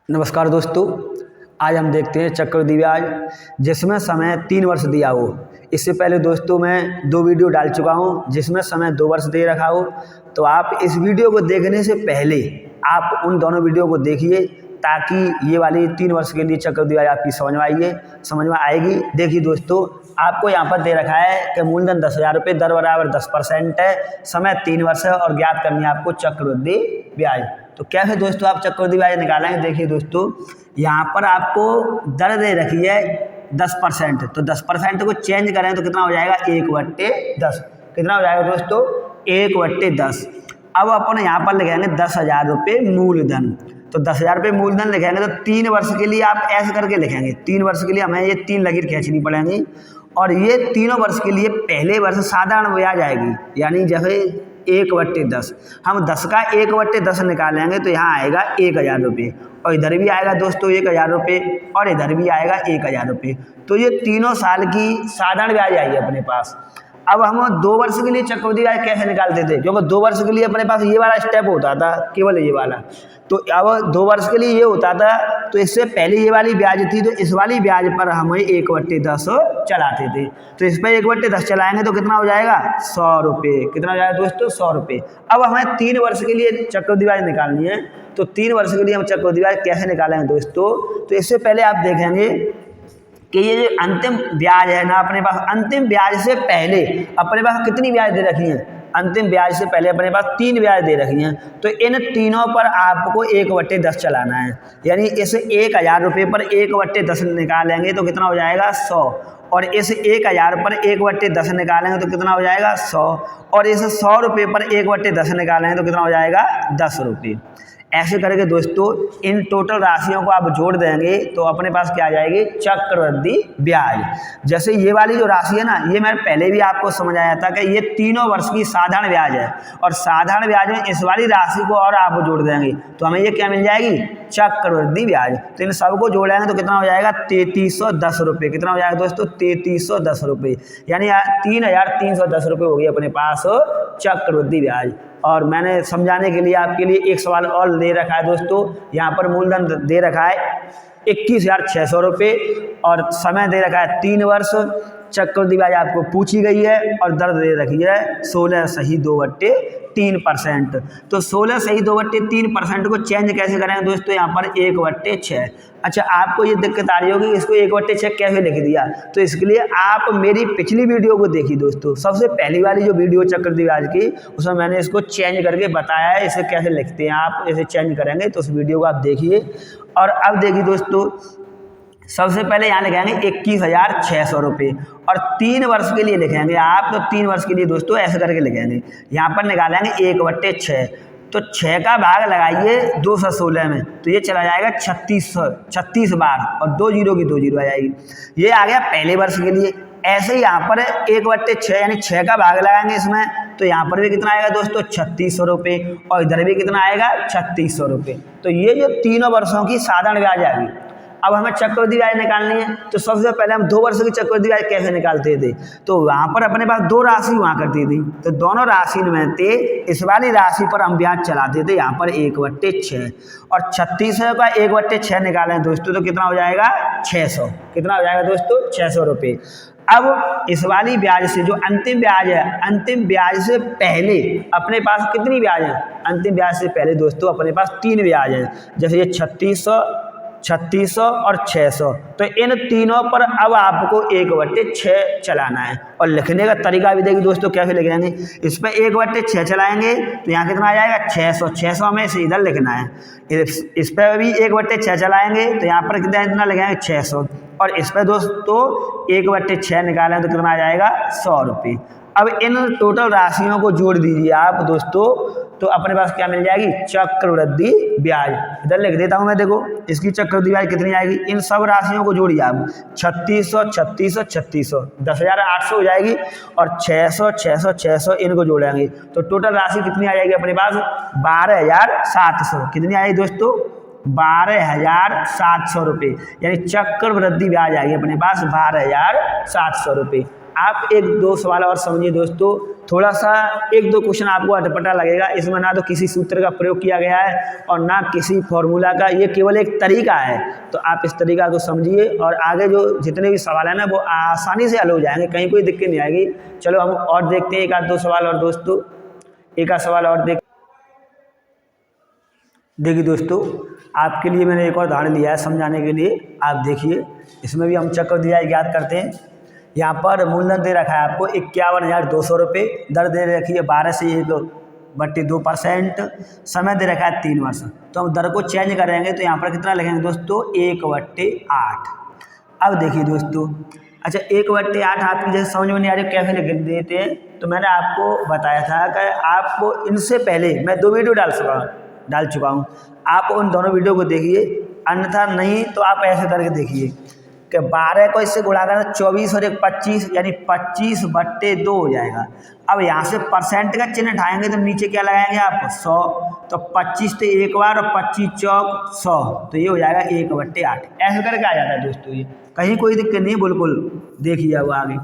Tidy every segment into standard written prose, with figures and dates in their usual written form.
नमस्कार दोस्तों, आज हम देखते हैं चक्रवृद्धि ब्याज जिसमें समय 3 वर्ष दिया हो। इससे पहले दोस्तों मैं 2 वीडियो डाल चुका हूं जिसमें समय 2 वर्ष दे रखा हो। तो आप इस वीडियो को देखने से पहले आप उन दोनों वीडियो को देखिए ताकि ये वाली 3 वर्ष के लिए चक्रवृद्धि ब्याज आपकी समझ में आएगी। देखिए दोस्तों, आपको यहाँ पर दे रखा है कि मूलधन 10,000 रुपये, दर बराबर 10% है, समय 3 वर्ष है और ज्ञात करनी है आपको चक्रवृद्धि ब्याज। तो कैसे दोस्तों आप चक्रवृद्धि ब्याज निकालेंगे? देखिए दोस्तों, यहाँ पर आपको दर दे रखी है 10%, तो 10% को चेंज करें तो कितना हो जाएगा? 1/10। कितना हो जाएगा दोस्तों? 1/10। अब अपन यहाँ पर लिखेंगे 10,000 रुपये मूलधन। तो 10,000 रुपये मूलधन लिखेंगे तो 3 वर्ष के लिए आप ऐसे करके लिखेंगे। 3 वर्ष के लिए हमें ये 3 लकीर खींचनी पड़ेंगी और ये तीनों वर्ष के लिए पहले वर्ष साधारण ब्याज आएगी, यानी जैसे 1/10। हम 10 का 1/10 निकालेंगे तो यहाँ आएगा 1,000 रुपये और इधर भी आएगा दोस्तों 1,000 रुपये और इधर भी आएगा 1,000 रुपये। तो ये तीनों साल की साधारण ब्याज आई है अपने पास। अब हम 2 वर्ष के लिए चक्रवृद्धि ब्याज कैसे निकालते थे? क्योंकि 2 वर्ष के लिए अपने पास ये वाला स्टेप होता था, केवल ये वाला। तो अब 2 वर्ष के लिए ये होता था, तो इससे पहले ये वाली ब्याज थी, तो इस वाली ब्याज पर हम 1/10 चलाते थे। तो इस पर 1/10 चलाएंगे तो कितना हो जाएगा? 100 रुपये। कितना हो जाएगा दोस्तों? 100 रुपये। अब हमें 3 वर्ष के लिए चक्रवृद्धि ब्याज निकालनी है, तो 3 वर्ष के लिए हम चक्रवृद्धि ब्याज कैसे निकालेंगे दोस्तों? तो इससे पहले आप देखेंगे कि ये जो अंतिम ब्याज है ना, अपने पास अंतिम ब्याज से पहले अपने पास कितनी ब्याज दे रखी है? अंतिम ब्याज से पहले अपने पास 3 ब्याज दे रखी हैं। तो इन तीनों पर आपको 1/10 चलाना है, यानी इस 1,000 रुपये पर 1/10 निकालेंगे तो कितना हो जाएगा? 100। और इस 1,000 पर 1/10 निकालेंगे तो कितना हो जाएगा? 100। और इस 100 रुपये पर 1/10 निकालेंगे तो कितना हो जाएगा? 10 रुपये। ऐसे करके दोस्तों इन टोटल राशियों को आप जोड़ देंगे तो अपने पास क्या आ जाएगी? चक्रवृद्धि ब्याज। जैसे ये वाली जो राशि है ना, ये मैंने पहले भी आपको समझाया था कि ये तीनों वर्ष की साधारण ब्याज है और साधारण ब्याज में इस वाली राशि को और आप जोड़ देंगे तो हमें ये क्या मिल जाएगी? चक्रवृद्धि ब्याज। तो इन सबको जोड़ेंगे तो कितना हो जाएगा? 3,310 रुपये। कितना हो जाएगा दोस्तों? 3,310 रुपये, यानी 3,310 रुपये हो गई अपने पास चक्रवृद्धि ब्याज। और मैंने समझाने के लिए आपके लिए एक सवाल और दे रखा है दोस्तों। यहाँ पर मूलधन दे रखा है 21,600 रुपये और समय दे रखा है 3 वर्ष। चक्रवृद्धि ब्याज आपको पूछी गई है और दर दे रखी है 16.2/3%। तो 16.2/3% को चेंज कैसे करेंगे दोस्तों? यहाँ पर 1/6। अच्छा, आपको ये दिक्कत आ रही होगी इसको 1/6 कैसे लिख दिया? तो इसके लिए आप मेरी पिछली वीडियो को देखिए दोस्तों। सबसे पहली वाली जो वीडियो चक्रवृद्धि ब्याज की, उसमें मैंने इसको चेंज करके बताया है इसे कैसे लिखते हैं। आप इसे चेंज करेंगे तो उस वीडियो को आप देखिए। और अब देखिए दोस्तों, सबसे पहले यहाँ लिखेंगे 21,600 रुपये और 3 वर्ष के लिए लिखेंगे आप। तो 3 वर्ष के लिए दोस्तों ऐसे करके लिखेंगे। यहाँ पर निकालेंगे 1/6। तो 6 का भाग लगाइए 216 में, तो ये चला जाएगा 36 बार और 2 जीरो की 2 जीरो आ जाएगी। ये आ गया पहले वर्ष के लिए। ऐसे ही यहाँ पर 1/6 यानी 6 का भाग लगाएंगे इसमें, तो यहाँ पर भी कितना आएगा दोस्तों? 3,600 रुपये और इधर भी कितना आएगा? 3,600 रुपये। तो ये जो तीनों वर्षों की साधारण ब्याज आ गई। अब हमें चक्रवृद्धि ब्याज निकालनी है, तो सबसे पहले हम 2 वर्ष की चक्रवृद्धि ब्याज कैसे निकालते थे? तो वहाँ पर अपने पास 2 राशि हुआ करती थी, तो दोनों राशि में थे इस वाली राशि पर हम ब्याज चलाते थे यहाँ पर 1/6 और 3600 का 1/6 निकालें दोस्तों तो कितना हो जाएगा? 600। कितना हो जाएगा दोस्तों? 600 रुपये। अब इस वाली ब्याज से जो अंतिम ब्याज है, अंतिम ब्याज से पहले अपने पास कितनी ब्याज है? अंतिम ब्याज से पहले दोस्तों अपने पास 3 ब्याज हैं, जैसे ये 3600 और 600। तो इन तीनों पर अब आपको 1/6 चलाना है और लिखने का तरीका भी देखिए दोस्तों कैसे लिखेंगे। इस पर 1/6 चलाएंगे तो यहाँ कितना आ जाएगा? 600। 600 में से इधर लिखना है। इस पर भी 1/6 चलाएंगे तो यहाँ पर कितना लिखेंगे? 600। और इस पर दोस्तों 1/6 निकालें तो कितना आ जाएगा? 100 रुपये। अब इन टोटल राशियों को जोड़ दीजिए आप दोस्तों, तो अपने पास क्या मिल जाएगी? चक्रवृद्धि ब्याज। इधर लिख देता हूं मैं, देखो इसकी चक्रवृद्धि ब्याज कितनी आएगी। इन सब राशियों को जोड़िए आप। 3600 3600 3600 10,800 हो जाएगी और 600 600 600 इनको जोड़ेंगे तो टोटल राशि कितनी आ जाएगी अपने पास? 12,700। कितनी आएगी दोस्तों? 12,700 रुपये, यानी चक्रवृद्धि ब्याज आएगी अपने पास 12,700 रुपये। आप एक दो सवाल और समझिए दोस्तों, थोड़ा सा एक दो क्वेश्चन आपको अटपटा लगेगा। इसमें ना तो किसी सूत्र का प्रयोग किया गया है और ना किसी फॉर्मूला का, ये केवल एक तरीका है। तो आप इस तरीका को समझिए और आगे जो जितने भी सवाल हैं ना वो आसानी से हल हो जाएंगे, कहीं कोई दिक्कत नहीं आएगी। चलो हम और देखते हैं एक आध दो सवाल और दोस्तों, एक आध सवाल और देखिए दोस्तों, आपके लिए मैंने एक और उदाहरण लिया है समझाने के लिए। आप देखिए, इसमें भी हम चक्रवृद्धि ज्ञात करते हैं। यहाँ पर मूलधन दे रखा है आपको 51,200 रुपये, दर दे रखी है 12 से 1/2%, समय दे रखा है 3 वर्ष। तो हम दर को चेंज करेंगे तो यहाँ पर कितना लिखेंगे दोस्तों, 1/8। अब देखिए दोस्तों, अच्छा 1/8 आपकी जैसे समझ में नहीं आ रही कैसे लिख देते हैं, तो मैंने आपको बताया था कि आपको इनसे पहले मैं 2 वीडियो डाल चुका हूँ, आप उन दोनों वीडियो को देखिए, अन्यथा नहीं तो आप ऐसे करके देखिए कि 12 को इससे गुणा करना 24 और 1 25, यानी 25/2 हो जाएगा। अब यहाँ से परसेंट का चिन्ह उठाएंगे तो नीचे क्या लगाएंगे आप, 100। तो 25 तो एक बार और 25 चौक 100, तो ये हो जाएगा 1/8। ऐसे करके आ जाता है दोस्तों, ये कहीं कोई दिक्कत नहीं, बिल्कुल। देखिए अब आगे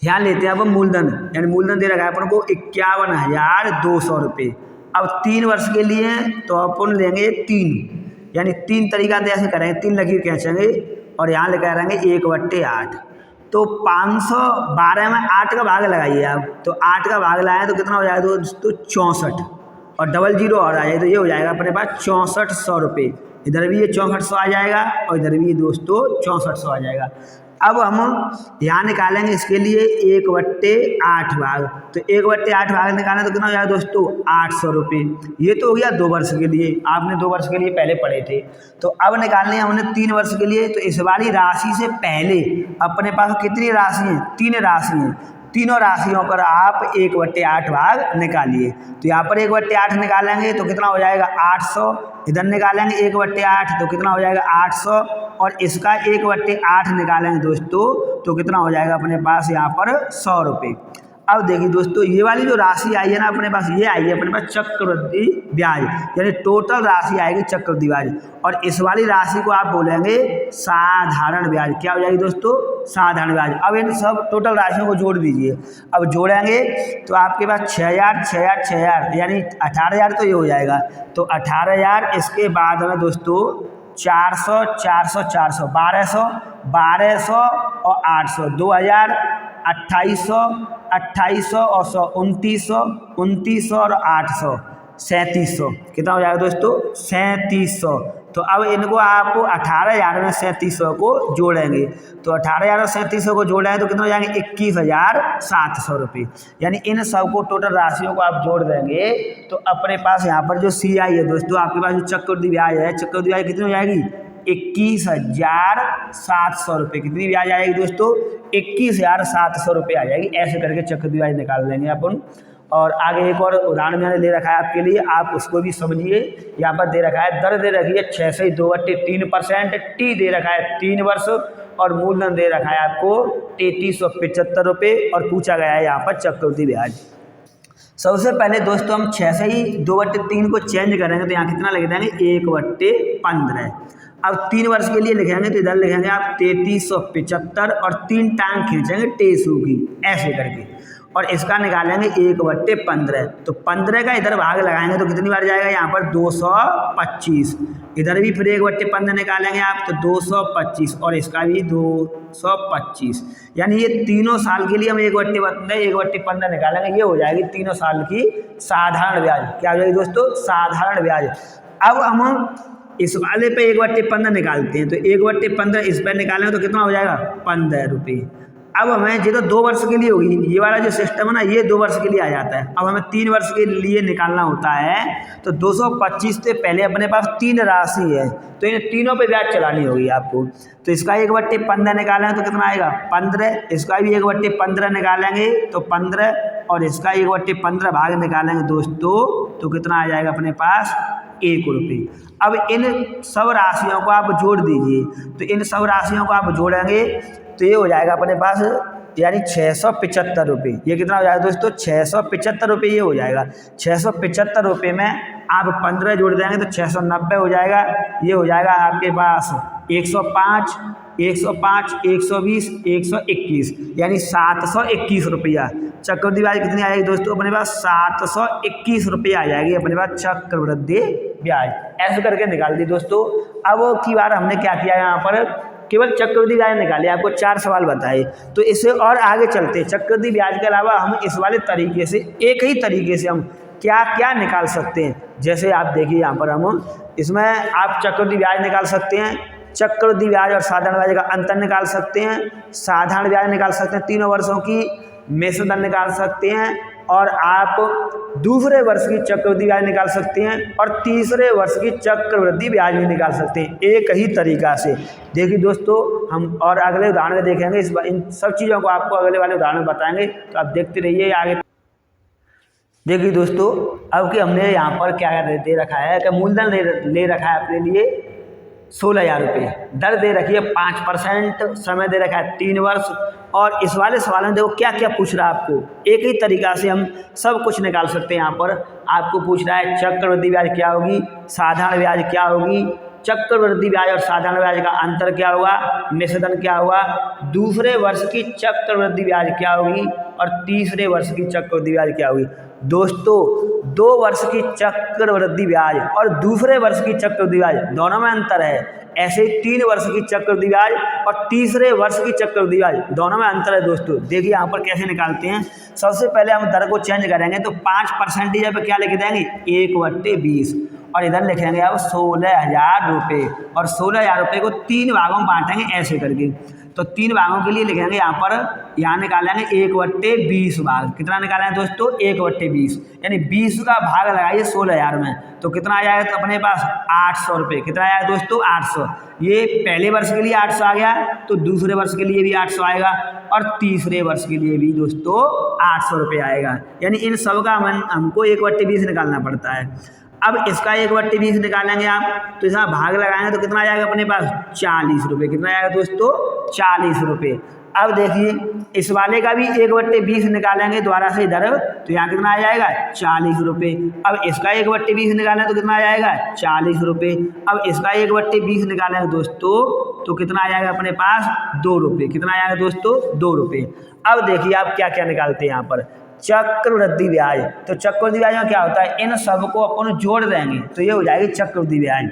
यहाँ लेते हैं अब मूलधन, यानी मूलधन दे रखा है अपन को 51,200 रुपये। अब 3 वर्ष के लिए तो अपन लेंगे 3, यानी 3 तरीका से ऐसे करेंगे, 3 लकीर खींचेंगे और यहाँ लेकर आएंगे 1/8। तो 512 में 8 का भाग लगाइए आप, तो 8 का भाग लगाए तो कितना हो जाएगा दोस्तों, 64 और डबल जीरो और आ जाए तो ये हो जाएगा अपने पास 6400 रुपये। इधर भी ये 6400 आ जाएगा और इधर भी दोस्तों 6400 आ जाएगा। अब हम यहाँ निकालेंगे इसके लिए 1/8 भाग, तो 1/8 भाग निकालें तो कितना हो जाएगा दोस्तों, 800 रुपये। ये तो हो गया 2 वर्ष के लिए, आपने 2 वर्ष के लिए पहले पढ़े थे। तो अब निकालने हमने 3 वर्ष के लिए, तो इस वाली राशि से पहले अपने पास कितनी राशि है, 3 राशि हैं। तीनों राशियों पर आप 1/8 भाग निकालिए। तो यहाँ पर 1/8 निकालेंगे तो कितना हो जाएगा, 800। इधर निकालेंगे 1/8 तो कितना हो जाएगा, 800। और इसका 1/8 निकालेंगे दोस्तों तो कितना हो जाएगा अपने पास यहाँ पर 100 रुपये। अब देखिए दोस्तों, ये वाली जो राशि आई है ना अपने पास, ये आई है अपने पास चक्रवृद्धि ब्याज, यानी टोटल राशि आएगी चक्रवृद्धि ब्याज। और इस वाली राशि को आप बोलेंगे साधारण ब्याज। क्या हो जाएगी दोस्तों, साधारण ब्याज। अब इन सब टोटल राशियों को जोड़ दीजिए। अब जोड़ेंगे तो आपके पास 6,000 6,000 6,000 यानी 18,000 तो ये हो जाएगा। तो 18,000, इसके बाद में दोस्तों 400 400 400 1200 1200 और 800 2000 2800 2800 और 100 2900 2900 और 800 3700। कितना हो जाएगा दोस्तों, 3700। तो अब इनको आपको 18,000 में 3700 को जोड़ेंगे, तो 18,000 और 3700 को जोड़ेंगे तो कितना हो जाएंगे, 21,700 रुपये। यानी इन सब को टोटल राशियों को आप जोड़ देंगे तो अपने पास यहाँ पर जो CI है दोस्तों, आपके पास जो चक्रवृद्धि ब्याज है, चक्रवृद्धि ब्याज कितनी हो जाएगी, 21,700 रुपये। कितनी ब्याज आएगी दोस्तों, 21,700 रुपये आ जाएगी। ऐसे करके चक्रवृद्धि ब्याज निकाल लेंगे अपन। और आगे एक और उदाहरण मैंने ले रखा है आपके लिए, आप उसको भी समझिए। यहाँ पर दे रखा है, दर दे रखी है 6 से 2/3%, टी दे रखा है 3 वर्ष और मूलधन दे रखा है आपको 3375 रुपये और पूछा गया है यहाँ पर चक्रवृद्धि ब्याज। सबसे पहले दोस्तों हम 6 से ही 2/3 को चेंज करेंगे तो यहाँ कितना लिख देंगे, 1/15। अब 3 वर्ष के लिए लिखेंगे तो इधर लिखेंगे आप 3375 और 3 टांग खींचेंगे टेसू की, ऐसे करके। और इसका निकालेंगे 1/15। तो 15 का इधर भाग लगाएंगे तो कितनी बार जाएगा, यहाँ पर 225। इधर भी फिर 1/15 निकालेंगे आप तो 225 और इसका भी 225। यानी ये तीनों साल के लिए हम 1/15 निकालेंगे, ये हो जाएगी तीनों साल की साधारण ब्याज। क्या हो जाएगी दोस्तों, साधारण ब्याज। अब हम इस वाले पे 1/15 निकालते हैं, तो 1/15 इस पर निकालेंगे तो कितना हो जाएगा, 15 रुपये। अब हमें ये तो 2 वर्ष के लिए होगी, ये वाला जो सिस्टम है ना ये 2 वर्ष के लिए आ जाता है। अब हमें 3 वर्ष के लिए निकालना होता है, तो 225 से पहले अपने पास 3 राशि है तो इन तीनों पे ब्याज चलानी होगी आपको। तो इसका 1/15 निकालेंगे तो कितना आएगा, 15। इसका भी 1/15 निकालेंगे तो 15 और इसका 1/15 भाग निकालेंगे दोस्तों तो कितना आ जाएगा अपने पास, 1 रुपये। अब इन सब राशियों को आप जोड़ दीजिए, तो इन सब राशियों को आप जोड़ेंगे तो ये हो जाएगा अपने पास यानी 675 रुपये। ये कितना हो जाएगा दोस्तों, 675 रुपये ये हो जाएगा। 675 रुपये में आप 15 जोड़ देंगे तो 690 हो जाएगा। ये हो जाएगा आपके पास 105, 105, 120, 121 यानी 721 रुपया। चक्रवृद्धि ब्याज कितनी आ जाएगी दोस्तों अपने पास? 721 रुपये आ जाएगी अपने पास चक्रवृद्धि ब्याज। ऐसे करके निकाल दी दोस्तों। अब की बार हमने क्या किया यहाँ पर, केवल चक्रवृद्धि ब्याज निकाले, आपको 4 सवाल बताए। तो इससे और आगे चलते चक्रवृद्धि ब्याज के अलावा हम इस वाले तरीके से, एक ही तरीके से हम क्या क्या निकाल सकते हैं। जैसे आप देखिए यहाँ पर हम इसमें आप चक्रवृद्धि ब्याज निकाल सकते हैं, चक्रवृद्धि ब्याज और साधारण ब्याज का अंतर निकाल सकते हैं, साधारण ब्याज निकाल सकते हैं 3 वर्षों की, मिश्र दर निकाल सकते हैं, और आप दूसरे वर्ष की चक्रवृद्धि ब्याज निकाल सकते हैं, और तीसरे वर्ष की चक्रवृद्धि ब्याज भी निकाल सकते हैं एक ही तरीका से। देखिए दोस्तों, हम और अगले उदाहरण देखेंगे, इन सब चीज़ों को आपको अगले वाले उदाहरण बताएंगे, तो आप देखते रहिए आगे। देखिए दोस्तों, अब कि हमने यहाँ पर क्या दे रखा है कि मूलधन ले रखा है अपने लिए 16,000 रुपये, दर दे रखी है 5%, समय दे रखा है 3 वर्ष। और इस वाले सवाल में देखो क्या क्या पूछ रहा है आपको, एक ही तरीका से हम सब कुछ निकाल सकते हैं। यहाँ पर आपको पूछ रहा है चक्रवृद्धि ब्याज क्या होगी, साधारण ब्याज क्या होगी, चक्रवृद्धि ब्याज और साधारण ब्याज का अंतर क्या होगा, मिश्र दर क्या होगा, दूसरे वर्ष की चक्रवृद्धि ब्याज क्या होगी, और तीसरे वर्ष की चक्रवृद्धि ब्याज क्या होगी। दोस्तों 2 वर्ष की चक्रवृद्धि ब्याज और दूसरे वर्ष की चक्रवृद्धि ब्याज दोनों में अंतर है। ऐसे ही 3 वर्ष की चक्रवृद्धि ब्याज और तीसरे वर्ष की चक्रवृद्धि ब्याज दोनों में अंतर है। दोस्तों देखिए यहाँ पर कैसे निकालते हैं। सबसे पहले हम दर को चेंज करेंगे तो 5% पे क्या लिख देंगे 1/20, और इधर लिखेंगे अब 16,000 रुपये, और 16,000 रुपये को 3 भागों में बांटेंगे ऐसे करके। तो 3 भागों के लिए लिखेंगे यहाँ निकालेंगे 1/20 भाग। कितना निकालेंगे दोस्तों 1/20, यानी 20 का भाग लगाइए 16,000 में, तो कितना आ जाएगा तो अपने पास 800 रुपये। कितना आएगा दोस्तों 800। ये पहले वर्ष के लिए 800 आ गया, तो दूसरे वर्ष के लिए भी 800 आएगा, और तीसरे वर्ष के लिए भी दोस्तों 800 रुपये आएगा। यानी इन सब का हमको 1/20 निकालना पड़ता है। अब इसका 1/20 निकालेंगे आप, तो इसका भाग लगाएंगे तो कितना आ जाएगा अपने पास 40 रुपये। कितना आएगा दोस्तों 40 रुपये। अब देखिए इस वाले का भी 1/20 निकालेंगे दोबारा से इधर, तो यहाँ कितना आ जाएगा 40 रुपये। अब इसका 1/20 निकालें तो कितना आ जाएगा 40 रुपये। अब इसका 1/20 निकालेंगे दोस्तों तो कितना आ जाएगा अपने पास 2 रुपये। कितना आ जाएगा दोस्तों 2 रुपये। अब देखिए आप क्या क्या निकालते हैं यहाँ पर, चक्रवृद्धि ब्याज। तो चक्रवृद्धि ब्याज में क्या होता है, इन सबको अपन जोड़ देंगे तो ये हो जाएगी चक्रवृद्धि ब्याज।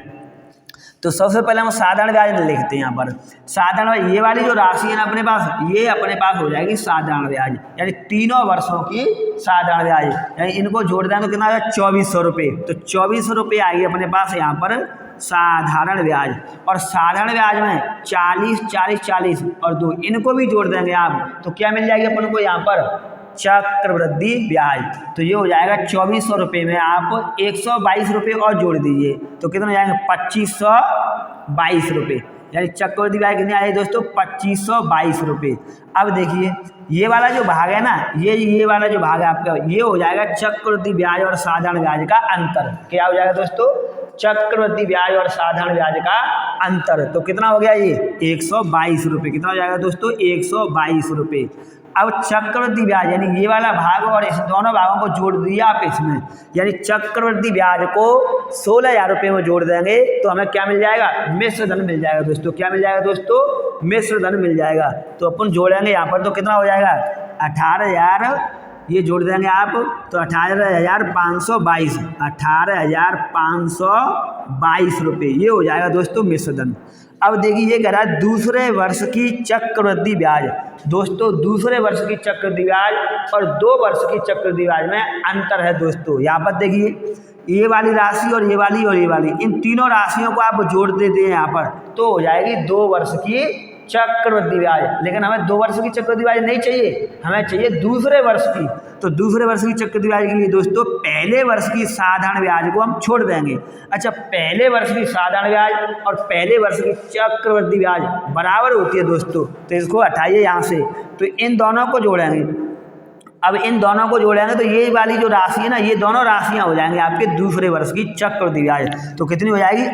तो सबसे पहले हम साधारण ब्याज लिखते हैं यहाँ पर। साधारण ब्याज ये वाली जो राशि है ना अपने पास, ये अपने पास हो जाएगी साधारण ब्याज, यानी 3 वर्षों की साधारण ब्याज, यानी इनको जोड़ दें तो कितना आएगा 2400 रुपये। तो 2400 रुपये आएगी अपने पास यहाँ पर साधारण ब्याज। और साधारण ब्याज में 40, 40, 40 और 2 इनको भी जोड़ देंगे आप, तो क्या मिल जाएगी अपन को यहाँ पर चक्रवृद्धि ब्याज। तो ये हो जाएगा 2400 रुपये में आप 122 रुपये और जोड़ दीजिए, तो कितना हो जाएंगे 2522 रुपये। यानी चक्रवृद्धि ब्याज कितनी आएगी दोस्तों 2522 रुपये। अब देखिए ये वाला जो भाग है ना, ये वाला जो भाग है आपका, ये हो जाएगा चक्रवृद्धि ब्याज और साधारण ब्याज का अंतर। क्या हो जाएगा दोस्तों चक्रवृद्धि ब्याज और साधारण ब्याज का अंतर। तो कितना हो गया ये 122 रुपये। कितना हो जाएगा दोस्तों 122 रुपये। अब चक्रवृद्धि ब्याज यानी ये वाला भाग और इस दोनों भागों को जोड़ दिया आप इसमें, यानी चक्रवृद्धि ब्याज को 16,000 रुपये में जोड़ देंगे तो हमें क्या मिल जाएगा मिश्र धन मिल जाएगा दोस्तों। क्या मिल जाएगा दोस्तों मिश्र धन मिल जाएगा। तो अपन जोड़ेंगे यहाँ पर तो कितना हो जाएगा 18,000, ये जोड़ देंगे आप तो 18,522, 18,522 रुपये ये हो जाएगा दोस्तों मिश्र धन। अब देखिए ये कह रहा है दूसरे वर्ष की चक्रवृद्धि ब्याज। दोस्तों दूसरे वर्ष की चक्रवृद्धि ब्याज और 2 वर्ष की चक्रवृद्धि ब्याज में अंतर है दोस्तों। यहाँ पर देखिए ये वाली राशि और ये वाली और ये वाली, इन तीनों राशियों को आप जोड़ देते हैं यहाँ पर तो हो जाएगी 2 वर्ष की चक्रवृद्धि ब्याज। लेकिन हमें 2 वर्ष की चक्रवृद्धि ब्याज नहीं चाहिए, हमें चाहिए दूसरे वर्ष की। तो दूसरे वर्ष की चक्रवृद्धि ब्याज के लिए दोस्तों पहले वर्ष की साधारण ब्याज को हम छोड़ देंगे। अच्छा, पहले वर्ष की साधारण ब्याज और पहले वर्ष की चक्रवृद्धि ब्याज बराबर होती है दोस्तों, तो इसको हटाइए यहाँ से, तो इन दोनों को जोड़ेंगे। अब इन दोनों को जोड़ेंगे तो ये वाली जो राशि है ना, ये दोनों राशियाँ हो जाएंगे आपके दूसरे वर्ष की चक्रवृद्धि ब्याज। तो कितनी हो जाएगी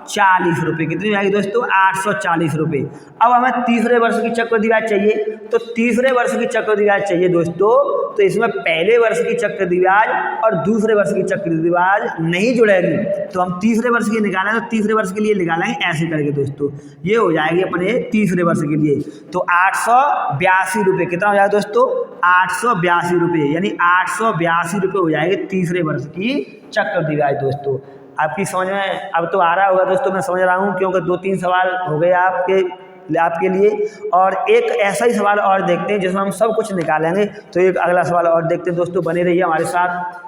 840 रुपये। कितनी हो जाएगी दोस्तों? 840 रुपये। अब हमें तीसरे वर्ष की चक्रवृद्धि ब्याज चाहिए, तो तीसरे वर्ष की चक्रवृद्धि ब्याज चाहिए दोस्तों, तो इसमें पहले वर्ष की चक्रवृद्धि ब्याज और दूसरे वर्ष की चक्रवृद्धि ब्याज नहीं जुड़ेगी, तो हम तीसरे वर्ष की निकालें तो तीसरे वर्ष के लिए निकालेंगे ऐसे करके दोस्तों। ये हो जाएगी अपने तीसरे वर्ष के लिए, तो 882 रुपये। कितना हो जाएगा दोस्तों? 882 रुपये, यानी 882 रुपये हो जाएंगे तीसरे वर्ष की चक्रवृद्धि ब्याज दोस्तों। आपकी समझ में अब तो आ रहा होगा दोस्तों, मैं समझ रहा हूँ, क्योंकि 2-3 सवाल हो गए आपके लिए। और एक ऐसा ही सवाल और देखते हैं जिसमें हम सब कुछ निकालेंगे, तो एक अगला सवाल और देखते हैं दोस्तों, बने रहिए हमारे साथ।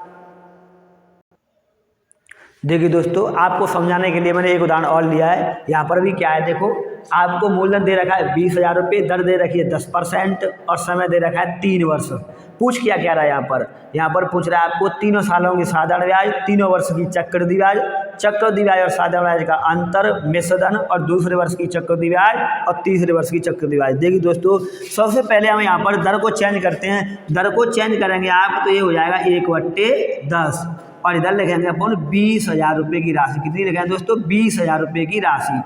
देखिए दोस्तों, आपको समझाने के लिए मैंने एक उदाहरण और लिया है। यहाँ पर भी क्या है, देखो आपको मूलधन दे रखा है 20,000 रुपये, दर दे रखी है 10% और समय दे रखा है 3 वर्ष। पूछ क्या कह रहा है यहाँ पर पूछ रहा है आपको तीनों सालों की साधारण ब्याज, तीनों वर्ष की चक्रवृद्धि ब्याज, चक्रवृद्धि ब्याज और साधारण ब्याज का अंतर, मिश्रधन और दूसरे वर्ष की चक्रवृद्धि ब्याज और तीसरे वर्ष की चक्रवृद्धि ब्याज। देखिए दोस्तों, सबसे पहले हम यहाँ पर दर को चेंज करते हैं। दर को चेंज करेंगे आप तो ये हो जाएगा 1/10 और इधर लिखेंगे अपन 20,000 रुपये की राशि। कितनी लिखेंगे दोस्तों? 20,000 रुपये की राशि।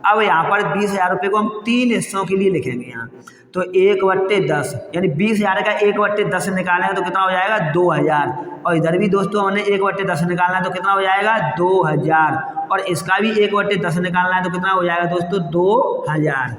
अब यहाँ पर 20,000 रुपये को हम 3 हिस्सों के लिए लिखेंगे यहाँ, तो 1/10 यानी 20,000 का 1/10 निकालेंगे तो कितना हो जाएगा? 2,000। और इधर भी दोस्तों हमने 1/10 निकालना है तो कितना हो जाएगा? 2,000। और इसका भी 1/10 निकालना है तो कितना हो जाएगा दोस्तों? 2,000।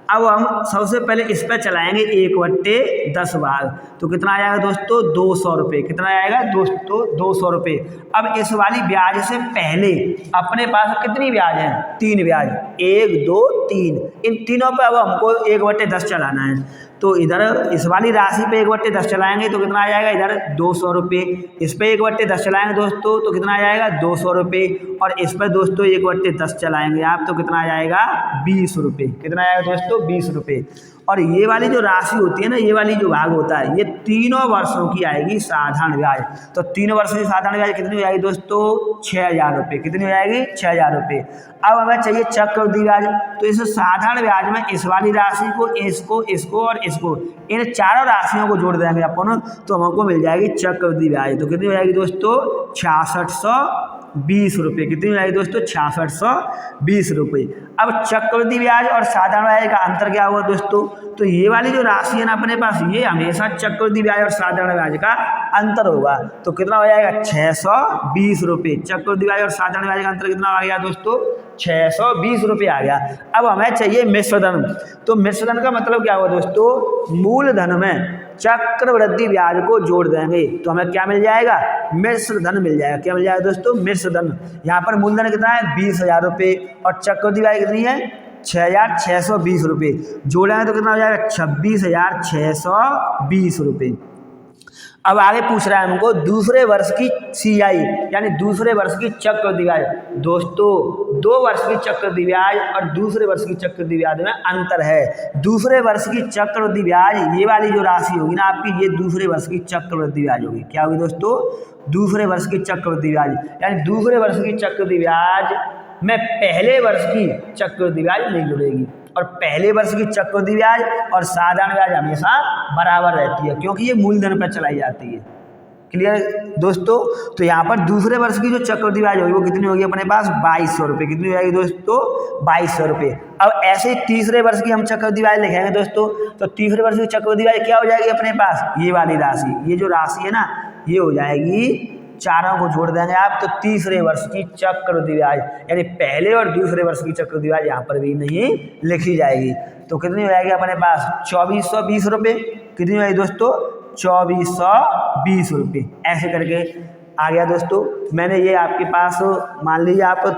अब हम सबसे पहले इस पर चलाएंगे 1/10 भाग, तो कितना आ जाएगा दोस्तों? 200 रुपये। कितना आएगा दोस्तों? 200 रुपये। अब इस वाली ब्याज से पहले अपने पास कितनी ब्याज है? 3 ब्याज, 1, 2, 3। इन तीनों पे अब हमको 1/10 चलाना है, तो इधर इस वाली राशि पे 1/10 चलाएंगे तो कितना आ जाएगा? इधर 200 रुपये। इस पे 1/10 चलाएंगे दोस्तों तो कितना आ जाएगा? 200 रुपये। और इस पर दोस्तों 1/10 चलाएंगे आप तो कितना आ जाएगा? 20 रुपये। कितना आएगा दोस्तों? 20 रुपये। और ये वाली जो राशि होती है ना, ये वाली जो भाग होता है, ये तीनों वर्षों की आएगी साधारण ब्याज। तो 3 वर्षों की साधारण ब्याज कितनी हो जाएगी दोस्तों? 6,000 रुपये। कितनी हो जाएगी? 6,000 रुपये। अब हमें चाहिए चक्रवृद्धि ब्याज, तो इस साधारण ब्याज में इस वाली राशि को, इसको और इसको, इन चारों राशियों को जोड़ देंगे अपन तो हमको मिल जाएगी चक्रवृद्धि ब्याज। तो कितनी हो जाएगी दोस्तों? 6620 रुपये। कितनी हो जाएगी दोस्तों? 6620 रुपये। अब चक्रवृद्धि ब्याज और साधारण ब्याज का अंतर क्या हुआ दोस्तों? तो ये वाली जो राशि है ना अपने पास, ये हमेशा चक्रवृद्धि ब्याज और साधारण ब्याज का अंतर होगा, तो कितना हो जाएगा? 620 रुपये। चक्रवृद्धि ब्याज और साधारण ब्याज का अंतर कितना आ गया दोस्तों? 620 रुपये आ गया। अब हमें चाहिए मिश्रधन, तो मिश्रधन का मतलब क्या हुआ दोस्तों? मूलधन में चक्रवृद्धि ब्याज को जोड़ देंगे तो हमें क्या मिल जाएगा? मिश्रधन मिल जाएगा। क्या मिल जाएगा दोस्तों? मिश्रधन। यहाँ पर मूलधन कितना है? 20,000 रुपये और चक्रवृद्धि ब्याज कितनी है? 6,620 रुपये। जोड़ेंगे तो कितना हो जाएगा? 26,620 रुपये। अब आगे पूछ रहा है हमको दूसरे वर्ष की CI यानी दूसरे वर्ष की चक्रवृद्धि ब्याज। दोस्तों 2 वर्ष की चक्रवृद्धि ब्याज और दूसरे वर्ष की चक्रवृद्धि ब्याज में अंतर है। दूसरे वर्ष की चक्रवृद्धि ब्याज, ये वाली जो राशि होगी ना आपकी, ये दूसरे वर्ष की चक्रवृद्धि ब्याज होगी। क्या होगी दोस्तों? दूसरे वर्ष की चक्रवृद्धि ब्याज, यानी दूसरे वर्ष की चक्रवृद्धि ब्याज में पहले वर्ष की चक्रवृद्धि ब्याज नहीं जुड़ेगी। और पहले वर्ष की चक्रवृद्धि ब्याज और साधारण ब्याज हमेशा बराबर रहती है, क्योंकि ये मूलधन पर चलाई जाती है। क्लियर दोस्तों? तो यहाँ पर दूसरे वर्ष की जो चक्रवृद्धि ब्याज होगी वो कितनी होगी अपने पास? 2200 रुपये। कितनी हो जाएगी दोस्तों? 2200 रुपये। अब ऐसे ही तीसरे वर्ष की हम चक्रवृद्धि ब्याज लिखेंगे दोस्तों, तो तीसरे वर्ष की चक्रवृद्धि ब्याज क्या हो जाएगी अपने पास? ये वाली राशि, ये जो राशि है ना, ये हो जाएगी, चारों को जोड़ देंगे आप तो तीसरे वर्ष की चक्रवृद्धि ब्याज, यानी पहले और दूसरे वर्ष की चक्रवृद्धि ब्याज यहाँ पर भी नहीं लिखी जाएगी। तो कितनी हो जाएगी अपने पास? 2420 रुपये। कितनी हो जाएगी दोस्तों? 2420 रुपये। ऐसे करके आ गया दोस्तों। मैंने ये आपके पास मान लीजिए आपको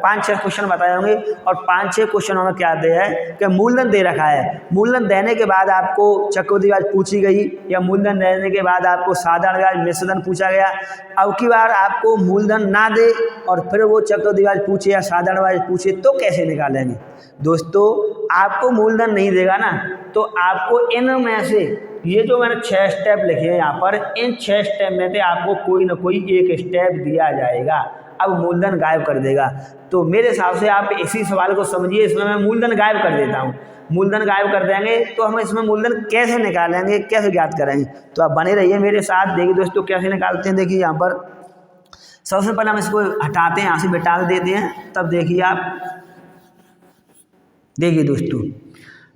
5-6 क्वेश्चन बताए होंगे और 5-6 क्वेश्चनों में क्या दे है कि मूलधन दे रखा है, मूलधन देने के बाद आपको चक्रवृद्धि ब्याज पूछी गई, या मूलधन देने के बाद आपको साधारण ब्याज मिश्रधन पूछा गया। अब की बार आपको मूलधन ना दे और फिर वो चक्रवृद्धि ब्याज पूछे या साधारण ब्याज पूछे तो कैसे निकालेंगे दोस्तों? आपको मूलधन नहीं देगा ना, तो आपको इनमें से ये जो मैंने 6 स्टेप लिखे हैं यहाँ पर, इन 6 स्टेप में से आपको कोई ना कोई एक स्टेप दिया जाएगा। अब मूलधन गायब कर देगा, तो मेरे हिसाब से आप इसी सवाल को समझिए। इसमें मैं मूलधन गायब कर देता हूँ। मूलधन गायब कर देंगे तो हम इसमें मूलधन कैसे निकालेंगे, कैसे ज्ञात करेंगे? तो आप बने रहिए मेरे साथ। देखिए दोस्तों कैसे निकालते हैं। देखिए यहाँ पर सबसे पहले हम इसको हटाते हैं, यहाँ से मिटा देते हैं। तब देखिए आप, देखिए दोस्तों,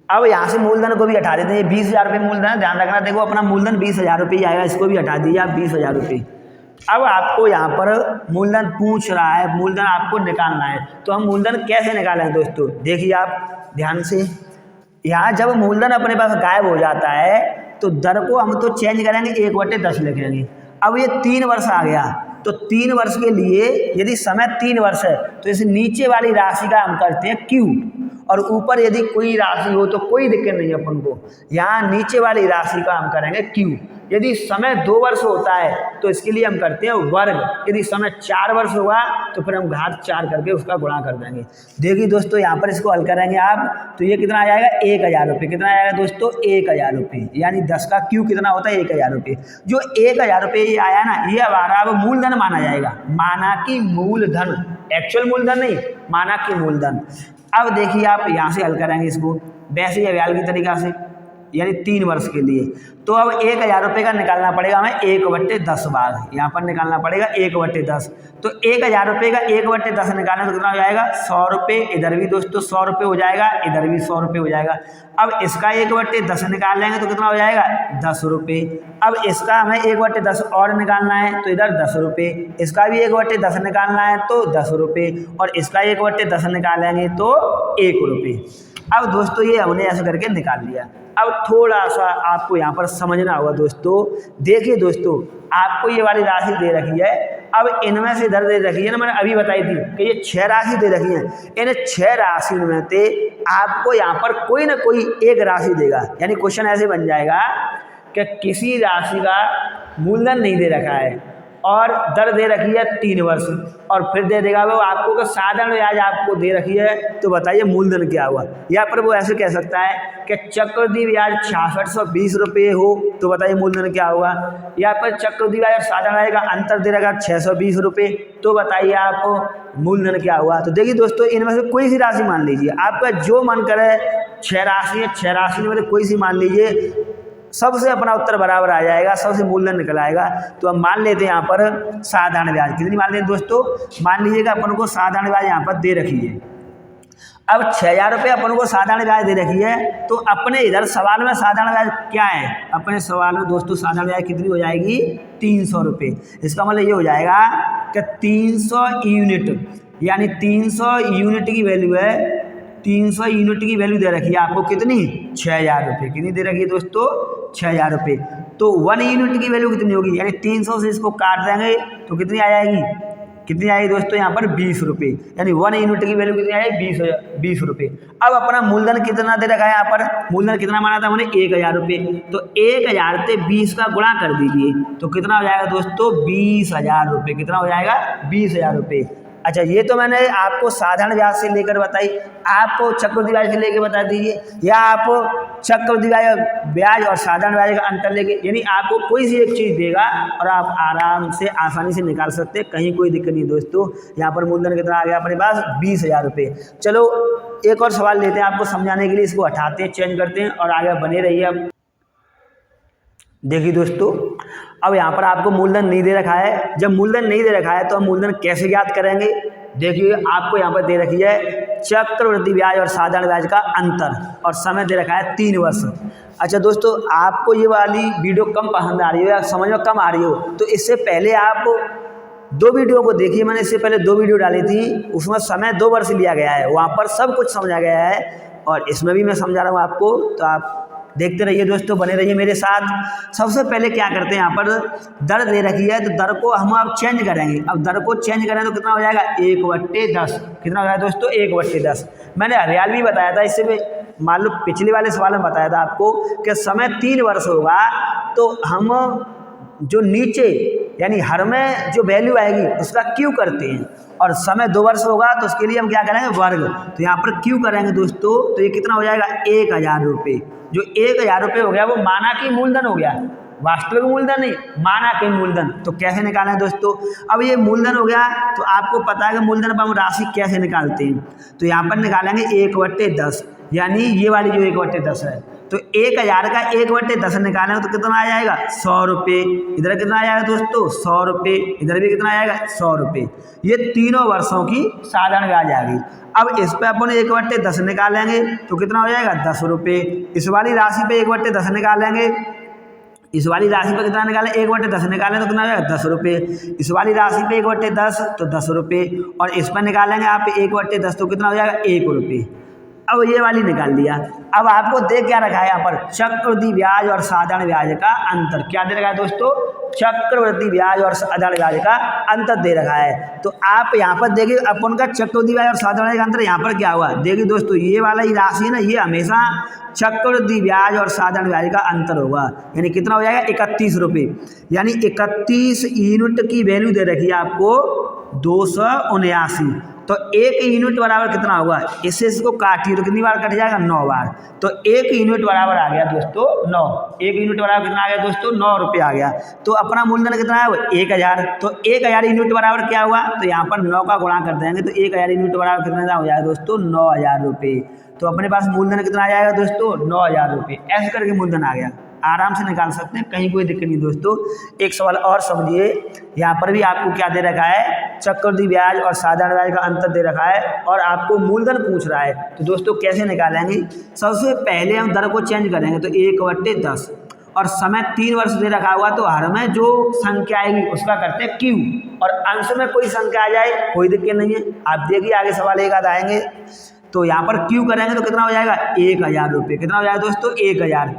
अब यहाँ से मूलधन को भी हटा देते हैं। 20,000 रुपये मूलधन है, ध्यान रखना। देखो अपना मूलधन 20,000 रुपये आएगा, इसको भी हटा दीजिए आप 20,000 रुपये। अब आपको यहाँ पर मूलधन पूछ रहा है, मूलधन आपको निकालना है, तो हम मूलधन कैसे निकालें दोस्तों? देखिए आप ध्यान से, यहाँ जब मूलधन अपने पास गायब हो जाता है तो दर को हम तो चेंज करेंगे, 1/10 लिखेंगे। अब ये 3 वर्ष आ गया, तो 3 वर्ष के लिए यदि समय 3 वर्ष है तो इस नीचे वाली राशि का हम करते हैं क्यू, और ऊपर यदि कोई राशि हो तो कोई दिक्कत नहीं है अपन को। यहाँ नीचे वाली राशि का हम करेंगे क्यू। यदि समय 2 वर्ष होता है तो इसके लिए हम करते हैं वर्ग। यदि समय 4 वर्ष होगा तो फिर हम घात 4 करके उसका गुणा कर देंगे। देखिए दोस्तों, यहाँ पर इसको हल करेंगे आप, तो ये कितना आ जाएगा? 1,000 रुपये। कितना आएगा दोस्तों? 1,000 रुपये। यानी 10 का क्यू कितना होता है? 1,000 रुपये। जो 1,000 रुपये ये आया ना, ये हमारा अब मूलधन माना जाएगा। माना कि मूलधन, एक्चुअल मूलधन नहीं, माना कि मूलधन। अब देखिए आप यहाँ से हल करेंगे इसको वैसे ही व्याल की तरीका से, यानी 3 वर्ष के लिए। तो अब 1,000 रुपये का निकालना पड़ेगा हमें 1/10 भाग, यहाँ पर निकालना पड़ेगा 1/10। तो 1,000 रुपये का 1/10 निकालना तो कितना हो जाएगा? 100 रुपये। इधर भी दोस्तों 100 रुपये हो जाएगा, इधर भी 100 रुपये हो जाएगा। अब इसका 1/10 निकाल लेंगे तो कितना हो जाएगा? 10 रुपये। अब इसका हमें 1/10 और निकालना है तो इधर 10 रुपये। इसका भी 1/10 निकालना है तो 10 रुपये, और इसका 1/10 निकालेंगे तो 1 रुपये। अब दोस्तों ये हमने ऐसे करके निकाल लिया। अब थोड़ा सा आपको यहाँ पर समझना होगा दोस्तों। देखिए दोस्तों, आपको ये वाली राशि दे रखी है, अब इनमें से इधर दे रखी है ना, मैंने अभी बताई थी कि ये 6 राशि दे रखी है। इन 6 राशि में से आपको यहाँ पर कोई ना कोई एक राशि देगा। यानी क्वेश्चन ऐसे बन जाएगा कि किसी राशि का मूलधन नहीं दे रखा है और दर दे रखी है 3 वर्ष, और फिर दे देगा वो आपको कि साधारण ब्याज आपको दे रखी है, तो बताइए मूलधन क्या हुआ? या पर वो ऐसे कह सकता है कि चक्रवृद्धि ब्याज 6620 रुपये हो, तो बताइए मूलधन क्या हुआ? या पर चक्रवृद्धि ब्याज और साधारण ब्याज का अंतर दे रखा 620 रुपये, तो बताइए आप मूलधन क्या हुआ? तो देखिए दोस्तों, इनमें से कोई सी राशि मान लीजिए, आपका जो मन करे। 6 राशि है, 6 राशि में कोई सी मान लीजिए, सबसे अपना उत्तर बराबर आ जाएगा, सबसे मूलधन निकल आएगा। तो हम मान लेते हैं यहाँ पर साधारण ब्याज। कितनी मान लेते हैं दोस्तों? मान लीजिएगा अपन को साधारण ब्याज यहाँ पर दे रखी है। अब 6,000 रुपये अपन को साधारण ब्याज दे रखी है, तो अपने इधर सवाल में साधारण ब्याज क्या है? अपने सवाल में दोस्तों साधारण ब्याज कितनी हो जाएगी? 300 रुपये। इसका मतलब ये हो जाएगा कि 300 यूनिट, यानी 300 यूनिट की वैल्यू है। 300 यूनिट की वैल्यू दे रखी है आपको कितनी? 6,000 रुपये। कितनी दे रखी है दोस्तों? 6,000 रुपये। तो 1 यूनिट की वैल्यू कितनी होगी? यानी 300 से इसको काट देंगे तो कितनी आ जाएगी? कितनी आएगी दोस्तों? यहाँ पर 20 रुपये। यानी 1 यूनिट की वैल्यू कितनी आएगी? 20 रुपये। अब अपना मूलधन कितना दे रखा है? यहाँ पर मूलधन कितना माना था हमने? 1,000 रुपये। तो 1,000 से 20 का गुणा कर दीजिए, तो कितना हो जाएगा दोस्तों? 20,000 रुपये। कितना हो जाएगा? 20,000 रुपये। अच्छा, ये तो मैंने आपको साधारण ब्याज से लेकर बताई, आपको चक्रवृद्धि ब्याज से लेकर बता दीजिए, या आप चक्रवृद्धि ब्याज और साधारण ब्याज का अंतर लेके, यानी आपको कोई सी एक चीज़ देगा और आप आराम से आसानी से निकाल सकते हैं, कहीं कोई दिक्कत नहीं दोस्तों। यहाँ पर मूलधन कितना आ गया अपने पास? 20,000 रुपये। चलो एक और सवाल लेते हैं आपको समझाने के लिए, इसको हटाते हैं, चेंज करते हैं और आगे बने रहिए। अब देखिए दोस्तों, अब यहाँ पर आपको मूलधन नहीं दे रखा है। जब मूलधन नहीं दे रखा है तो हम मूलधन कैसे ज्ञात करेंगे? देखिए आपको यहाँ पर दे रखी है चक्रवृद्धि ब्याज और साधारण ब्याज का अंतर, और समय दे रखा है 3 वर्ष। अच्छा दोस्तों, आपको ये वाली वीडियो कम पसंद आ रही हो या समझ में कम आ रही हो, तो इससे पहले आप 2 वीडियो को देखिए। मैंने इससे पहले 2 वीडियो डाली थी, उसमें समय 2 वर्ष लिया गया है, वहाँ पर सब कुछ समझा गया है, और इसमें भी मैं समझा रहा हूँ आपको। तो आप देखते रहिए दोस्तों, बने रहिए मेरे साथ। सबसे पहले क्या करते हैं, यहाँ पर दर दे रखी है, तो दर को हम अब चेंज करेंगे। अब दर को चेंज करें तो कितना हो जाएगा? 1/10। कितना हो जाएगा दोस्तों? 1/10। मैंने हरियाल भी बताया था, इससे मान लो पिछले वाले सवाल में बताया था आपको कि समय 3 वर्ष होगा तो हम जो नीचे यानी हर में जो वैल्यू आएगी उसका क्यू करते हैं, और समय 2 वर्ष होगा तो उसके लिए हम क्या करेंगे? वर्ग। तो यहाँ पर क्यू करेंगे दोस्तों, तो ये कितना हो जाएगा? 1,000 रुपये। जो 1,000 रुपये हो गया वो माना कि मूलधन हो गया, वास्तविक मूलधन नहीं, माना कि मूलधन। तो कैसे निकालें दोस्तों? अब ये मूलधन हो गया तो आपको पता है कि मूलधन पर हम राशि कैसे निकालते हैं। तो यहाँ पर निकालेंगे 1/10, यानी ये वाली जो 1/10 है, तो 1000 का 1/10 निकालेंगे तो कितना आ जाएगा 100 रुपये। इधर कितना आ जाएगा दोस्तों 100 रुपये, इधर भी कितना आएगा 100 रुपये। ये तीनों वर्षों की साधारण ब्याज आ गई। अब इस पे अपन 1/10 निकालेंगे तो कितना हो जाएगा 10 रुपये। इस वाली राशि पे 1/10 निकालेंगे, इस वाली राशि पर कितना निकालें 1/10 निकालें तो कितना हो जाएगा 10 रुपये। इस वाली राशि पे 1/10 तो 10 रुपये, और इस पर निकालेंगे आप 1/10 तो कितना हो जाएगा 1 रुपये। अब ये वाली निकाल लिया। अब आपको दे क्या रखा है यहाँ पर, चक्रवृद्धि ब्याज और साधारण ब्याज का अंतर। क्या दे रखा है दोस्तों, चक्रवृद्धि ब्याज और साधारण ब्याज का अंतर दे रखा है। तो आप यहाँ पर देखिए अपन का चक्रवृद्धि ब्याज और साधारण ब्याज का अंतर यहाँ पर क्या हुआ, देखिए दोस्तों ये वाला ही राशि है ना, ये हमेशा चक्रवृद्धि ब्याज और साधारण ब्याज का अंतर होगा। यानी कितना हो जाएगा 31 रुपये। यानी 31 यूनिट की वैल्यू दे रखी है आपको 279। तो 1 यूनिट बराबर कितना होगा, इससे इसको काटिए तो कितनी बार कट जाएगा 9 बार। तो 1 यूनिट बराबर आ गया दोस्तों 9। 1 यूनिट बराबर कितना आ गया दोस्तों 9 रुपये आ गया। तो अपना मूलधन कितना है 1000। तो 1000 यूनिट बराबर क्या हुआ, तो यहाँ पर 9 का गुणा कर देंगे तो 1000 यूनिट बराबर कितना हो जाएगा दोस्तों 9000 रुपये। तो अपने पास मूलधन कितना आ जाएगा दोस्तों 9000 रुपये। ऐसे करके मूलधन आ गया, आराम से निकाल सकते हैं, कहीं कोई दिक्कत नहीं दोस्तों। एक सवाल और समझिए, यहाँ पर भी आपको क्या दे रखा है, चक्रवृद्धि ब्याज और साधारण ब्याज का अंतर दे रखा है और आपको मूलधन पूछ रहा है। तो दोस्तों कैसे निकालेंगे, सबसे पहले हम दर को चेंज करेंगे तो 1/10 और समय 3 वर्ष दे रखा हुआ, तो हर में जो संख्या आएगी उसका करते हैं क्यू, और अंश में कोई संख्या आ जाए कोई दिक्कत नहीं है। आप देखिए आगे सवाल एक आध आएंगे, तो यहाँ पर क्यू करेंगे तो कितना हो जाएगा 1000 रुपये। कितना हो जाएगा दोस्तों 1000,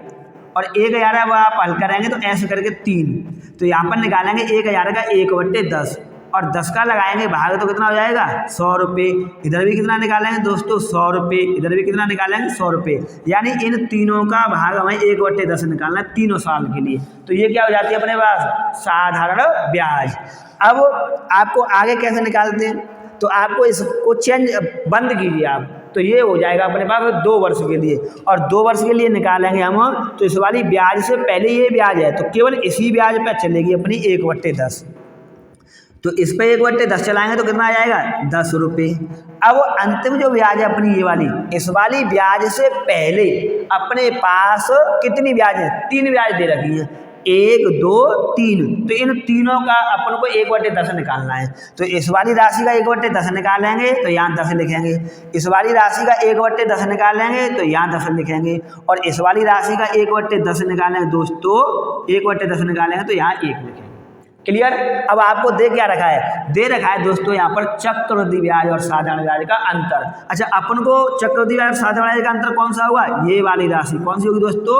और 1000 है वो आप हल करेंगे तो ऐसे करके 3। तो यहाँ पर निकालेंगे 1000 का 1/10 और 10 का लगाएंगे भाग तो कितना हो जाएगा 100 रुपये। इधर भी कितना निकालेंगे दोस्तों 100 रुपये, इधर भी कितना निकालेंगे 100 रुपये। यानी इन तीनों का भाग हमें 1/10 निकालना है तीनों साल के लिए। तो ये क्या हो जाती है अपने पास साधारण ब्याज। अब आपको आगे कैसे निकालते हैं, तो आपको इसको चेंज बंद कीजिए आप, तो ये हो जाएगा अपने पास 2 वर्ष के लिए, और 2 वर्ष के लिए निकालेंगे हम तो इस वाली ब्याज से पहले ये ब्याज है तो केवल इसी ब्याज पर चलेगी अपनी 1/10। तो इस पे 1/10 चलाएंगे तो कितना आ जाएगा 10 रुपये। अब अंतिम जो ब्याज है अपनी ये वाली, इस वाली ब्याज से पहले अपने पास कितनी ब्याज है, 3 ब्याज दे रखी है, 1 2 3। तो इन तीनों का अपन को 1/10 निकालना है। तो इस वाली राशि का 1/10 निकालेंगे तो यहाँ 10 लिखेंगे, इस वाली राशि का 1/10 निकालेंगे तो यहाँ 10 लिखेंगे, और इस वाली राशि का 1/10 निकालेंगे दोस्तों 1/10 निकालेंगे तो यहाँ 1 लिखेंगे। क्लियर। अब आपको दे क्या रखा है, दे रखा है दोस्तों यहाँ पर चक्रवृद्धि ब्याज और साधारण ब्याज का अंतर। अच्छा, अपन को चक्रवृद्धि ब्याज और साधारण ब्याज का अंतर कौन सा होगा, ये वाली राशि कौन सी होगी दोस्तों,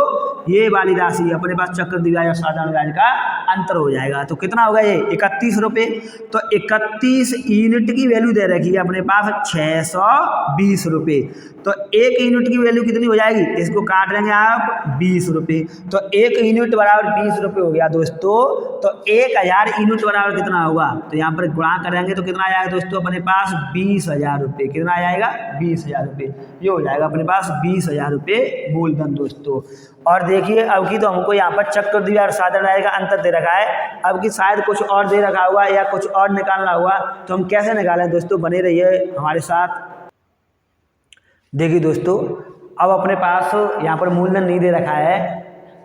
ये वाली राशि अपने पास चक्रवृद्धि ब्याज और साधारण ब्याज का अंतर हो जाएगा। तो कितना होगा ये 31 रुपये। तो 31 यूनिट की वैल्यू दे रखी है अपने पास 620 रुपये। तो 1 यूनिट की वैल्यू कितनी हो जाएगी, इसको काट लेंगे आप 20 रुपये। तो 1 यूनिट बराबर 20 रुपये हो गया दोस्तों। तो 1000 यूनिट बराबर कितना होगा, तो यहाँ पर गुणा करेंगे तो कितना आ जाएगा दोस्तों अपने पास 20,000 रुपये। कितना आ जाएगा 20,000 रुपये। ये हो जाएगा अपने पास 20,000 रुपये मूलधन दोस्तों। और देखिए अब की तो हमको यहाँ पर चक्रवृद्धि ब्याज और साधारण ब्याज का अंतर दे रखा है, अब की शायद कुछ और दे रखा हुआ या कुछ और निकालना हुआ, तो हम कैसे निकालें दोस्तों, बने रहिए हमारे साथ। देखिए दोस्तों, अब अपने पास यहाँ पर मूलधन नहीं दे रखा है,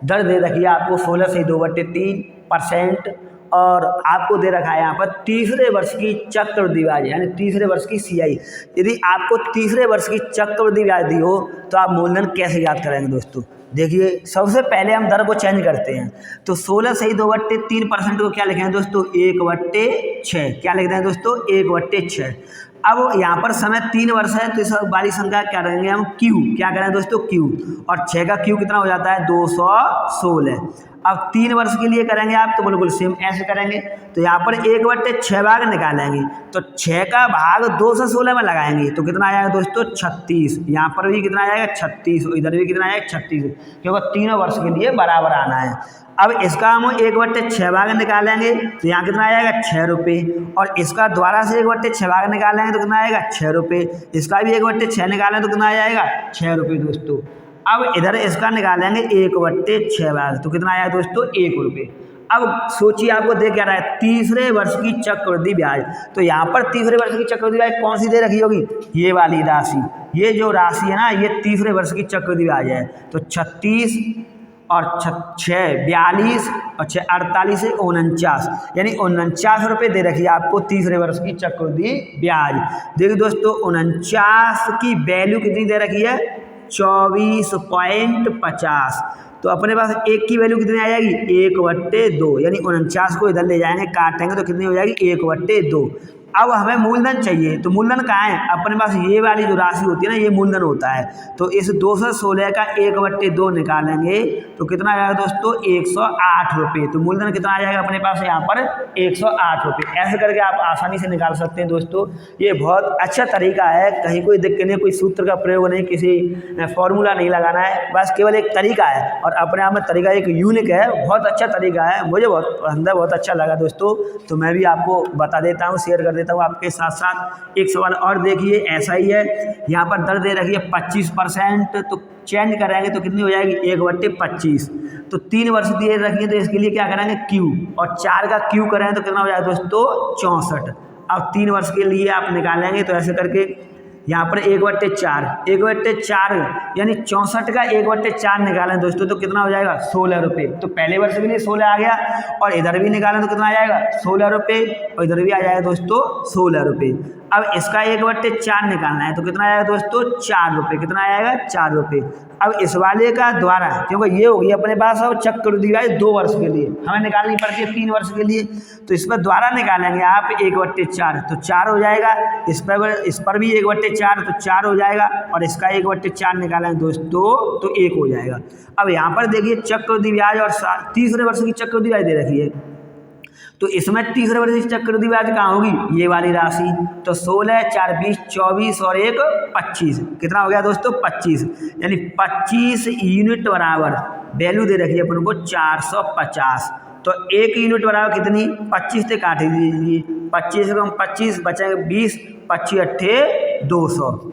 दर दे रखी है आपको 16 से 2/3%, और आपको दे रखा है यहाँ पर तीसरे वर्ष की चक्रवृद्धि ब्याज, यानी तीसरे वर्ष की CI। यदि आपको तीसरे वर्ष की चक्रवृद्धि ब्याज दी हो तो आप मूलधन कैसे याद करेंगे दोस्तों। देखिए सबसे पहले हम दर को चेंज करते हैं, तो 16 से 2/3% को क्या लिखेंगे दोस्तों 1/6। क्या लिखते हैं दोस्तों 1/6। अब यहाँ पर समय 3 वर्ष है तो इस वाली संख्या क्या करेंगे हम Q, क्या करें दोस्तों Q, और 6 का Q कितना हो जाता है 216। अब 3 वर्ष के लिए करेंगे आप तो बिल्कुल सेम ऐसे करेंगे, तो यहाँ पर 1/6 भाग निकालेंगे, तो 6 का भाग 216 में लगाएंगे तो कितना आएगा दोस्तों 36। यहाँ पर भी कितना आएगा 36, इधर भी कितना आएगा 36, क्योंकि तीनों वर्ष के लिए बराबर आना है। अब इसका हम 1/6 भाग निकालेंगे तो यहाँ कितना आएगा 6 रुपये, और इसका दोबारा से 1/6 भाग निकालेंगे तो कितना आएगा 6 रुपये, इसका भी 1/6 निकालें तो कितना आ जाएगा 6 रुपये दोस्तों। अब इधर इसका निकालेंगे 1/6 भाग तो कितना आया दोस्तों 1 रुपये। अब सोचिए आपको दे क्या रहा है, तीसरे वर्ष की चक्रवृद्धि ब्याज। तो यहाँ पर तीसरे वर्ष की चक्रवृद्धि ब्याज कौन सी दे रखी होगी, ये वाली राशि। ये जो राशि है ना, ये तीसरे वर्ष की चक्रवृद्धि ब्याज है। तो 36 और 6 42 और 6 48 से 49, यानी 49 रुपये दे रखी है आपको तीसरे वर्ष की चक्रवृद्धि ब्याज। देखिए दोस्तों, 49 की वैल्यू कितनी दे रखी है, 24.50। तो अपने पास एक की वैल्यू कितनी आ जाएगी, 1/2, यानी 49 को इधर ले जाएंगे, काटेंगे तो कितनी हो जाएगी, 1/2। अब हमें मूलधन चाहिए, तो मूलधन कहाँ है, अपने पास ये वाली जो राशि होती है ना, ये मूलधन होता है। तो इस 216 का 1/2 निकालेंगे तो कितना आ जाएगा दोस्तों, 108 रुपये। तो मूलधन कितना आ जाएगा अपने पास यहाँ पर, 108 रुपये। ऐसे करके आप आसानी से निकाल सकते हैं दोस्तों। ये बहुत अच्छा तरीका है, कहीं कोई दिक्कत नहीं, कोई सूत्र का प्रयोग नहीं, किसी फॉर्मूला नहीं लगाना है, बस केवल एक तरीका है और अपने आप में तरीका एक यूनिक है, बहुत अच्छा तरीका है, मुझे बहुत पसंद है, बहुत अच्छा लगा दोस्तों। तो मैं भी आपको बता देता हूँ, शेयर कर देता हूँ आपके साथ साथ। एक सवाल और देखिए, ऐसा ही है, यहाँ पर दर दे रखी है 25%, तो चेंज कराएंगे तो कितनी हो जाएगी, 1/25। तो 3 वर्ष दिए रखी है, तो इसके लिए क्या करेंगे, क्यू, और 4 का क्यू करेंगे तो कितना हो जाएगा दोस्तों, 64। अब 3 वर्ष के लिए आप निकालेंगे तो ऐसे करके यहाँ पर 1/4 यानी 64 का 1/4 निकालें दोस्तों तो कितना हो जाएगा, 16 रुपये। तो पहले वर्ष के लिए 16 आ गया, और इधर भी निकालें तो कितना आ जाएगा, 16 रुपये, और इधर भी आ जाएगा दोस्तों 16 रुपये। अब इसका 1/4 निकालना है तो कितना आएगा दोस्तों, 4 रुपये। कितना आएगा, 4 रुपये। अब इस वाले का द्वारा, क्योंकि ये हो गई अपने पास अब चक्रवृद्धि ब्याज 2 वर्ष के लिए, हमें निकालनी पड़ती है 3 वर्ष के लिए, तो इस पर द्वारा निकालेंगे आप 1/4, तो 4 हो जाएगा। इस पर भी 1/4, तो 4 हो जाएगा, और इसका 1/4 निकालेंगे दोस्तों तो 1 हो जाएगा। अब यहाँ पर देखिए चक्रवृद्धि ब्याज और तीसरे वर्ष की चक्रवृद्धि ब्याज दे रखी है, तो इसमें तीसरे वर्ष की चक्रवृद्धि ब्याज कहाँ होगी, ये वाली राशि। तो 16, 4, 20, 24 और 1 25, कितना हो गया दोस्तों, 25, यानी 25 यूनिट बराबर वैल्यू दे रखी है अपन को 450। तो 1 यूनिट बराबर कितनी, 25 से काट दीजिए, 25 कम 25 बचेंगे 20, 25 अट्ठे 200।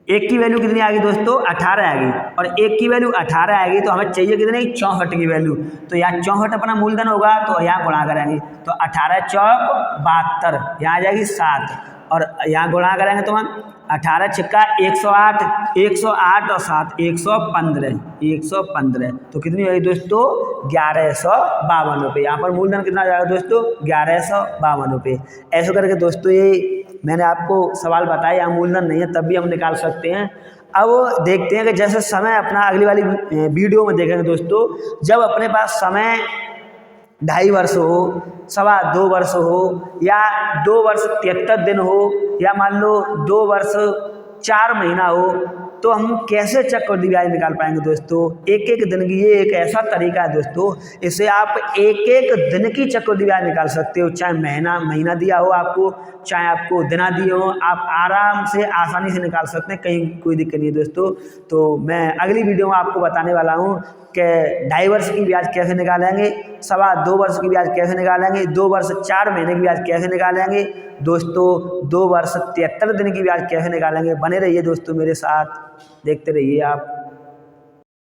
1 की वैल्यू कितनी आ गई दोस्तों, 18 आ गई, और 1 की वैल्यू 18 आएगी, तो हमें चाहिए कितनी, 64 की वैल्यू। तो यहाँ 64 अपना मूलधन होगा, तो यहाँ गुणा करेंगे, तो 18 चौक 72, यहाँ आ जाएगी 7, और यहाँ गुणा करेंगे तो हम 18 छिक्का 108, 108 और 7 115, तो कितनी होगी दोस्तों, 1152 रुपये। यहाँ पर मूलधन कितना जाएगा दोस्तों, 1152 रुपये। ऐसे करके दोस्तों ये मैंने आपको सवाल बताया, यहाँ मूलधन नहीं है तब भी हम निकाल सकते हैं। अब देखते हैं कि जैसे समय अपना अगली वाली वीडियो में देखेंगे दोस्तों, जब अपने पास समय 2.5 वर्ष हो, 2.25 वर्ष हो, या 2 वर्ष 73 दिन हो, या मान लो 2 वर्ष 4 महीना हो, तो हम कैसे चक्रवृद्धि ब्याज निकाल पाएंगे दोस्तों। एक एक दिन की, ये एक ऐसा तरीका है दोस्तों, इससे आप एक एक दिन की चक्रवृद्धि ब्याज निकाल सकते हो, चाहे महीना दिया हो आपको, चाहे आपको दिना दिए हो, आप आराम से आसानी से निकाल सकते हैं, कहीं कोई दिक्कत नहीं है दोस्तों। तो मैं अगली वीडियो में आपको बताने वाला हूँ कि 2.5 वर्ष की ब्याज कैसे निकालेंगे, 2.25 वर्ष की ब्याज कैसे निकालेंगे, 2 वर्ष 4 महीने की ब्याज कैसे निकालेंगे दोस्तों, 2 वर्ष 73 दिन की ब्याज कैसे निकालेंगे। बने रहिए दोस्तों मेरे साथ, देखते रहिए आप।